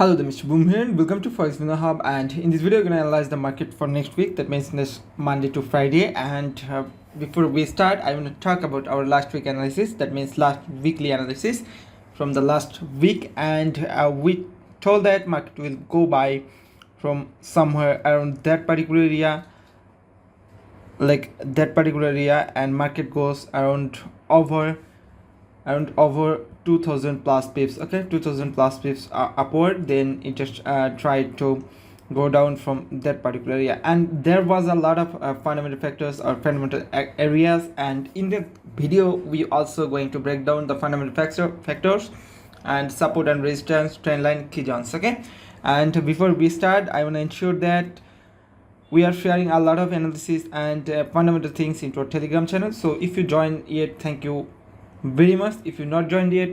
Hello, the Mr. Boom here. Welcome to FX Billionaire Hub, and in this video, we're gonna analyze the market for next week. That means this Monday to Friday. And before we start, I want to talk about our last week analysis. That means last weekly analysis from the last week, and we told that market will go by from somewhere around that particular area, and market goes around over 2000 plus pips. Okay, 2000 plus pips upward, then it just tried to go down from that particular area, and there was a lot of fundamental factors or fundamental areas, and in the video we also going to break down the fundamental factors and support and resistance, trend line, key zones. Okay, and before we start, I want to ensure that we are sharing a lot of analysis and fundamental things into our Telegram channel. So if you join yet, thank you very much. If you're not joined yet,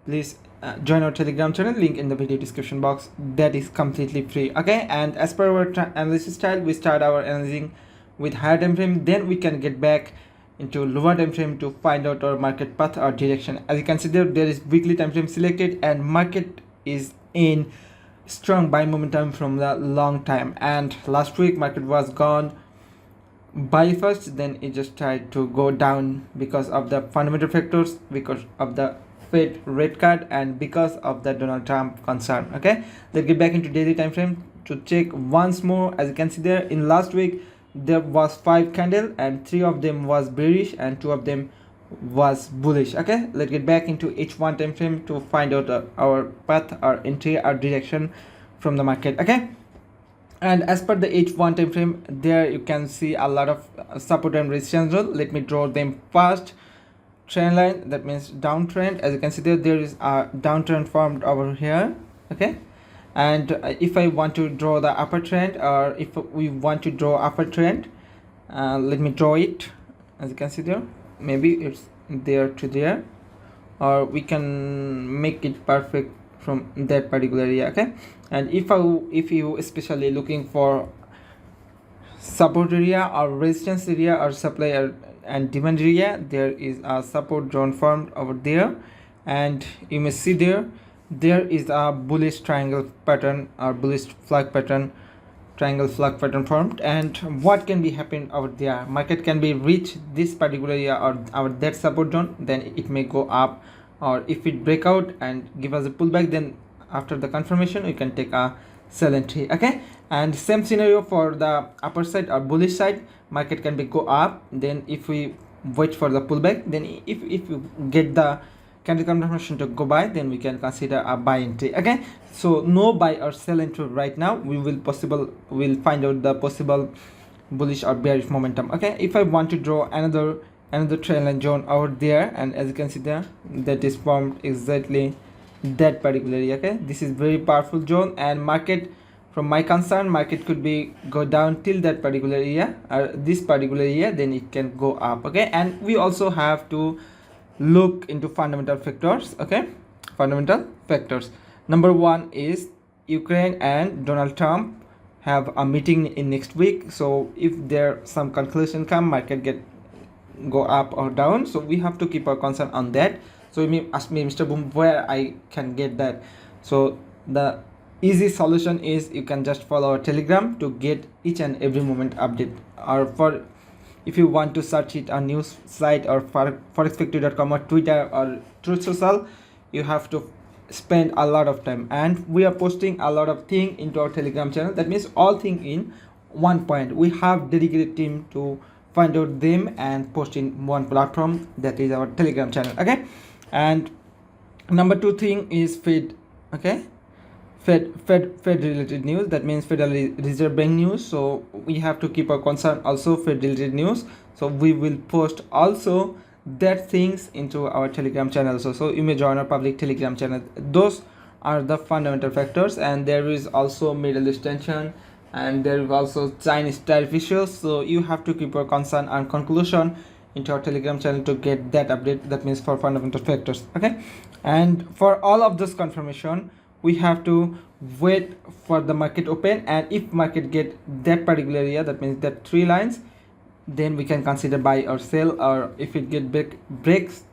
please join our Telegram channel, link in the video description box. That is completely free. Okay, and as per our analysis style, we start our analyzing with higher time frame, then we can get back into lower time frame to find out our market path or direction. As you can see there is weekly time frame selected, and market is in strong buy momentum from the long time, and last week market was gone buy first, then it just tried to go down because of the fundamental factors, because of the Fed rate cut, and because of the Donald Trump concern. Okay, let's get back into daily time frame to check once more. As you can see there, in last week there was 5 candle and 3 of them was bearish and 2 of them was bullish. Okay, let's get back into each one time frame to find out our path or entry or direction from the market. Okay, and as per the H1 time frame, there you can see a lot of support and resistance zone. Let me draw them first. Trend line, that means downtrend. As you can see there is a downtrend formed over here. Okay, and if I want to draw the upper trend, or if we want to draw upper trend, let me draw it. As you can see there, maybe it's there to there, or we can make it perfect from that particular area. Okay, and if you especially looking for support area or resistance area or supply and demand area, there is a support zone formed over there, and you may see there is a bullish triangle pattern or bullish flag pattern, triangle flag pattern formed. And what can be happen over there, market can be reach this particular area or that support zone, then it may go up, or if it break out and give us a pullback, then after the confirmation we can take a sell entry. Okay, and same scenario for the upper side or bullish side, market can be go up, then if we wait for the pullback, then if you get the candle confirmation to go buy, then we can consider a buy entry. Okay, so no buy or sell entry right now. We'll find out the possible bullish or bearish momentum. Okay, if I want to draw another trend line zone over there, and as you can see there, that is formed exactly that particular area. Okay, this is very powerful zone, and market, from my concern, market could be go down till that particular area or this particular area, then it can go up. Okay, and we also have to look into fundamental factors. Okay, fundamental factors. Number one is Ukraine and Donald Trump have a meeting in next week. So if there some conclusion come, market go up or down, so we have to keep our concern on that. So you may ask me, Mr. Boom, where I can get that? So the easy solution is you can just follow our Telegram to get each and every moment update, or for if you want to search it on news site or forexfactory.com or Twitter or Truth Social, you have to spend a lot of time, and we are posting a lot of thing into our Telegram channel. That means all thing in one point. We have dedicated team to find out them and post in one platform, that is our Telegram channel. Okay, and number 2 thing is Fed. Okay, Fed related news, that means Federal Reserve Bank news. So we have to keep our concern also Fed related news, so we will post also that things into our Telegram channel. So you may join our public Telegram channel. Those are the fundamental factors, and there is also Middle East tension, and there is also Chinese tariff issues. So you have to keep your concern and conclusion into our Telegram channel to get that update. That means for fundamental factors. Okay, and for all of this confirmation, we have to wait for the market open, and if market get that particular area, that means that 3 lines, then we can consider buy or sell, or if it breaks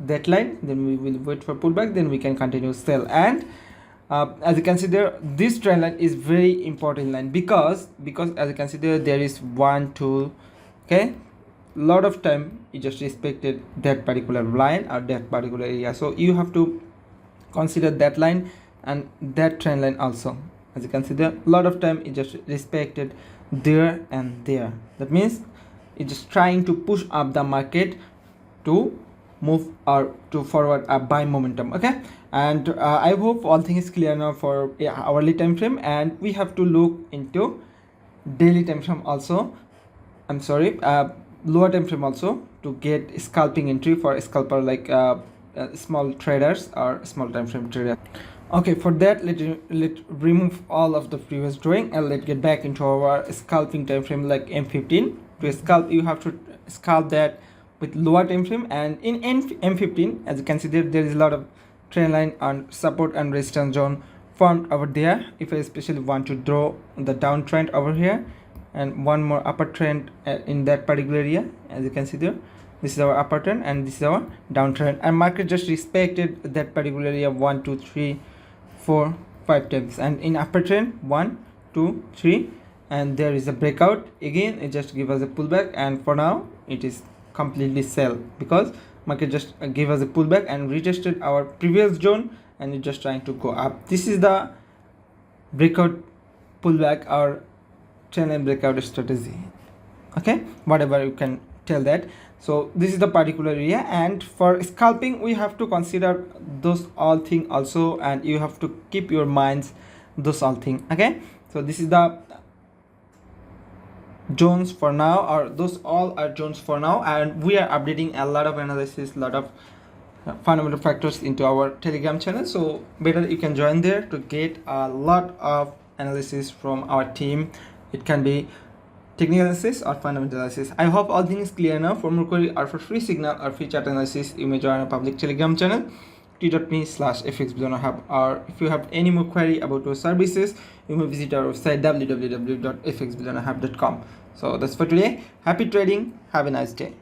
that line, then we will wait for pullback, then we can continue sell. And As you can see there, this trend line is very important line, because as you can see there is one tool, okay, lot of time you just respected that particular line or that particular area, so you have to consider that line and that trend line also. As you can see there, a lot of time it just respected there and there. That means it's just trying to push up the market to move or to forward a buy momentum. Okay, and I hope all things is clear now for hourly time frame, and we have to look into daily time frame also. I'm sorry, lower time frame also, to get scalping entry for scalper like small traders or small time frame traders. Okay, for that let remove all of the previous drawing and let's get back into our scalping time frame like M15. To scalp, you have to scalp that with lower time frame, and in M15, as you can see there is a lot of trend line and support and resistance zone formed over there. If I especially want to draw the downtrend over here and one more upper trend in that particular area, as you can see there, this is our upper trend and this is our downtrend, and market just respected that particular area 1 2 3 4 5 times, and in upper trend 1 2 3, and there is a breakout again, it just give us a pullback, and for now it is completely sell because market just gave us a pullback and retested our previous zone and it's just trying to go up. This is the breakout pullback or trend line breakout strategy. Okay, whatever you can tell that. So this is the particular area, and for scalping we have to consider those all thing also, and you have to keep your minds those all thing. Okay, so this is the zones for now, or those all are zones for now, and we are updating a lot of analysis, lot of fundamental factors into our Telegram channel, so better you can join there to get a lot of analysis from our team. It can be technical analysis or fundamental analysis. I hope all things clear now. For more query or for free signal or free chat analysis, you may join our public Telegram channel t.me/FX Billionaire Hub, or if you have any more query about our services, you may visit our website www.fxbillionaireHub.com. So that's for today. Happy trading. Have a nice day.